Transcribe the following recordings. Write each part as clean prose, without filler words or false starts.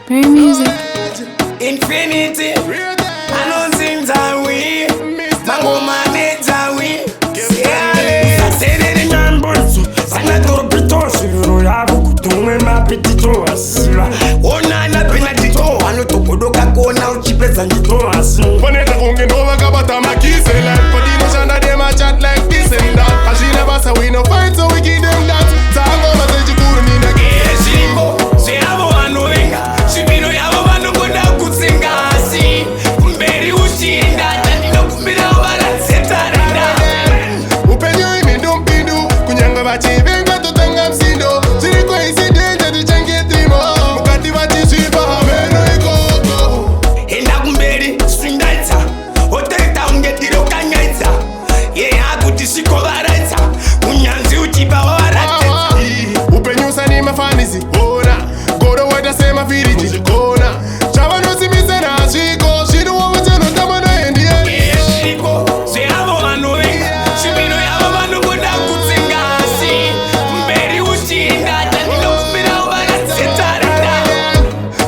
Very music. Infinity. I know things are we. Mango manage are we. Yeah. Sede de nyambosu. Sana torpitosu. Royabu kutume mapitito asila. Ona na penatito. Ano tokodoka kona uchipeza njito asu. Paneta kungendova kabata makise like Padino shanda dem a chat like this and that. As she never say we no fight so we give them that. Tango maseji kuru nina Shimbo. Se amo anuenga. Shibino yabo manu konda kutsinga asi. Mberi ushinda. Tandino kumbira wala setarenda. Hupenyu imindumpidu. Kunyanga bachivenga tutanga msindo. Ziriko isi denja tuchange trimo. Mukati bachishipa hameno ikoko. Henda kumberi swindaita. Hotelita ungetiro kanyaita. Yeah, akutishiko baraita. Unyanzi uchipa waraita. Hupenyu sani mafanisi ona. Goro wada sema firiji kona. Chava no simisa na shiko. Shidu wa wachano tamana endi Yeah, shiko. Se amo anuenga. Shibino yabo manu konda kutsinga asi. Mberi ushinda. Tandino kumbira wala setarenda.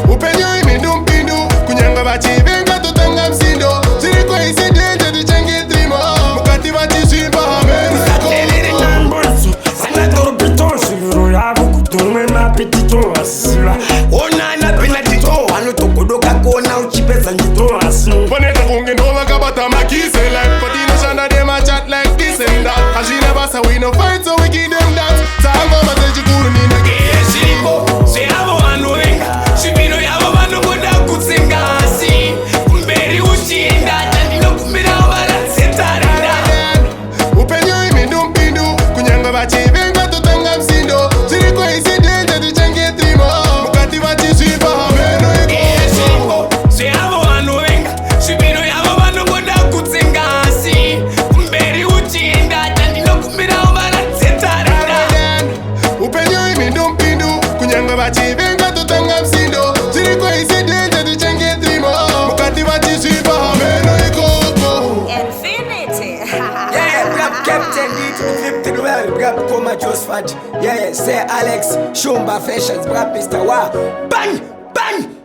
Hupenyu imindumpidu. Kunyanga bachivenga tutanga msindo. Ziriko isi denja tuchange trimo. Mukati bachishipa hameno Satelere nyambosu. Sana torpitosu. Royabu kutume mapitito asila. Ona na penatito. Ano tokodoka kona uchipeza njito asu. Paneta kungendova kabata makise like Padino shanda dem a chat like this and that. As she never say we no fight so we give them that. Tango maseji kuru nina Shimbo. Se amo anuenga. Shibino yabo manu konda kutsinga asi. Mberi ushinda. Tandino kumbira wala setarenda. Hupenyu imindumpidu. Kunyanga bachivenga tutanga msindo. Ziriko isi denja tuchange trimo. Mukati bachishipa hameno ikoko. Se amo anuenga. Shibino yabo manu konda kutsinga asi. Mberi ushinda. Tandino kumbira wala setarenda. Hupenyu imindumpidu. Kunyanga bachivenga tutanga msindo. Ziriko isi denja tuchange trimo. Mukati bachishipa hameno ikoko. Infinity. Yeah, grab Captain D to the 50 well, grab Coma Josephat. Yeah, say Alex, Shumba Fashions, grab Mr. Waah. Bang! Bang!